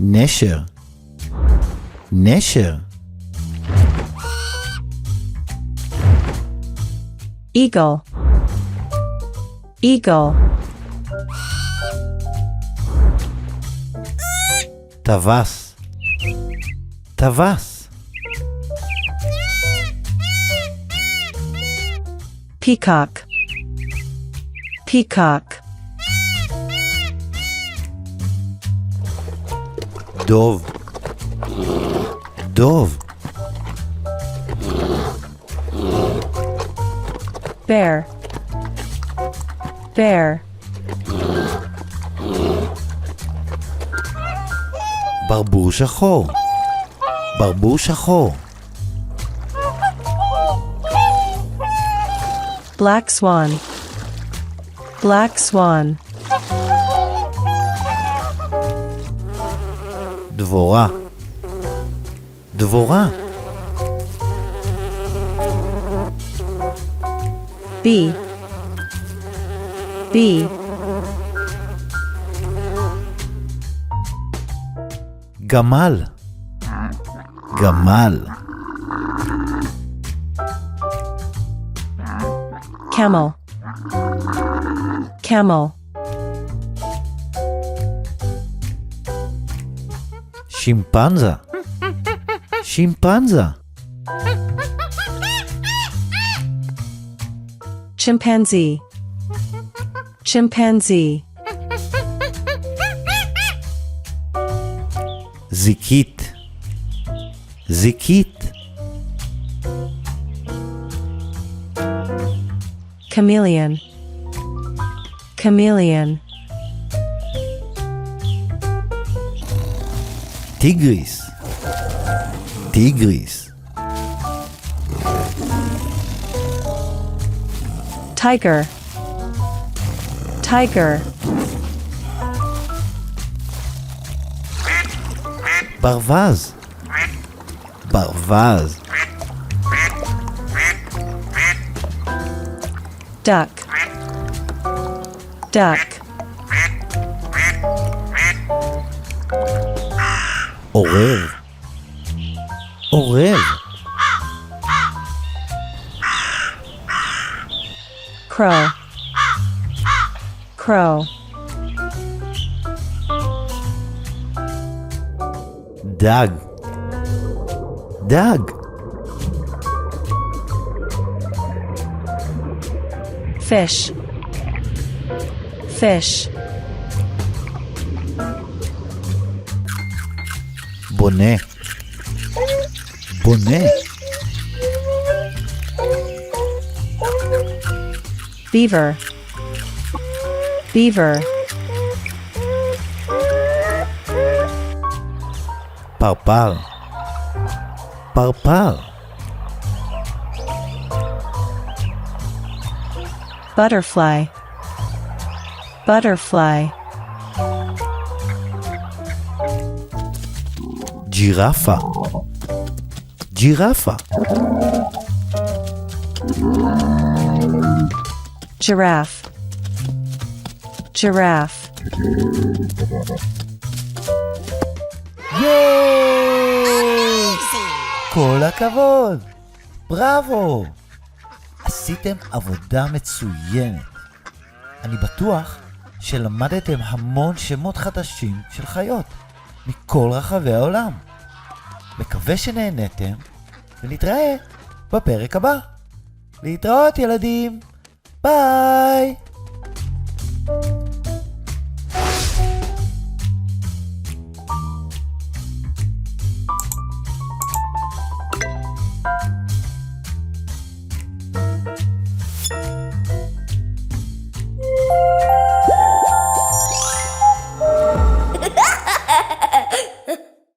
נשר, נשר. eagle, eagle, טווס, טווס. peacock, peacock, דוב, דוב. bear, bear, ברבור שחור, ברבור שחור. black swan, black swan, דבורה, דבורה. bee, bee, גמל, גמל. camel, camel, שימפנזה, שימפנזה. chimpanzee, chimpanzee, זיקית, זיקית. chameleon, chameleon, טיגריס, טיגריס. tiger, tiger, ברווז, ברווז. duck, duck, עורב, עורב. crow, crow, דג, דג. fish, fish, בונה, בונה. beaver, beaver, פרפר, פרפר. butterfly, butterfly, ג'ירפה, ג'ירפה. giraffe, giraffe, כל הכבוד, בראבו. עשיתם עבודה מצוינת. אני בטוח שלמדתם המון שמות חדשים של חיות מכל רחבי העולם. מקווה שנהנתם, ונתראה בפרק הבא. להתראות ילדים, ביי.